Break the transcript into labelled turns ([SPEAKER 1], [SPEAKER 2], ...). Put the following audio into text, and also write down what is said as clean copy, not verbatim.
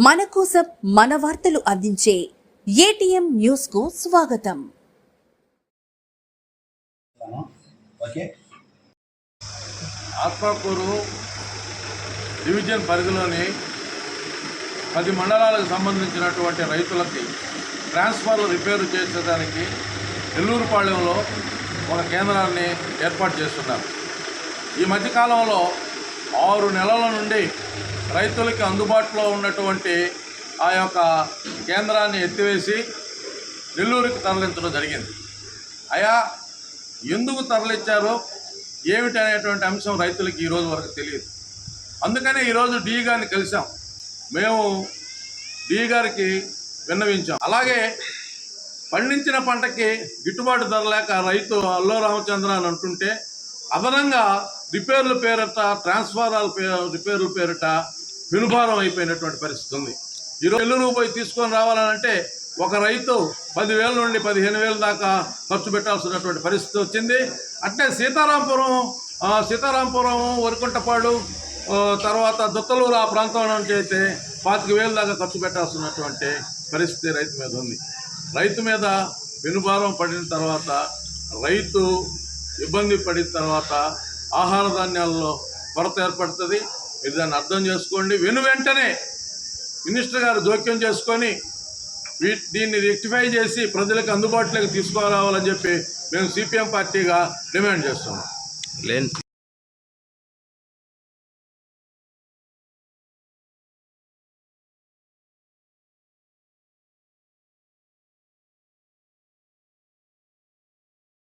[SPEAKER 1] మన కోసం మన వార్తలు అందించే ఏటీఎం న్యూస్ కు స్వాగతం.
[SPEAKER 2] ఆత్మకూరు డివిజన్ పరిధిలోని 10 మండలాలకు సంబంధించినటువంటి రైతులకి ట్రాన్స్ఫార్మర్ రిపేరు చేసేదానికి నెల్లూరుపాళ్యంలో ఒక కేంద్రాన్ని ఏర్పాటు చేస్తున్నారు. ఈ మధ్యకాలంలో 6 నెలల నుండి రైతులకి అందుబాటులో ఉన్నటువంటి ఆ యొక్క కేంద్రాన్ని ఎత్తివేసి నెల్లూరుకి తరలించడం జరిగింది. అయా ఎందుకు తరలించారో ఏమిటి అనేటువంటి అంశం రైతులకి ఈరోజు వరకు తెలియదు. అందుకనే ఈరోజు డి గారిని కలిసాం. మేము డి గారికి విన్నవించాం. అలాగే పండించిన పంటకి గిట్టుబాటు ధర లేక రైతు అల్లో రామచంద్ర అని అంటుంటే అదనంగా రిపేర్ల పేరిట రిపేర్ల పేరిట పెనుభారం అయిపోయినటువంటి పరిస్థితి ఉంది. ఈరోజు నెల్లూరు పోయి తీసుకొని రావాలంటే ఒక రైతు 10,000 నుండి 15,000 దాకా ఖర్చు పెట్టాల్సినటువంటి పరిస్థితి వచ్చింది. అంటే సీతారాంపురం వరికుంటపాడు తర్వాత దుత్తలూరు ఆ ప్రాంతం నుంచి అయితే 25,000 దాకా ఖర్చు పెట్టాల్సినటువంటి పరిస్థితి రైతు మీద ఉంది. రైతు మీద పెనుభారం పడిన తర్వాత రైతు ఇబ్బంది పడిన తర్వాత ఆహార ధాన్యాల్లో కొరత ఏర్పడుతుంది. మీరు దాన్ని అర్థం చేసుకోండి. వెంటనే మినిస్టర్ గారు జోక్యం చేసుకొని దీన్ని రెక్టిఫై చేసి ప్రజలకు అందుబాటులోకి తీసుకురావాలని చెప్పి మేము సిపిఎం పార్టీగా డిమాండ్ చేస్తున్నాం.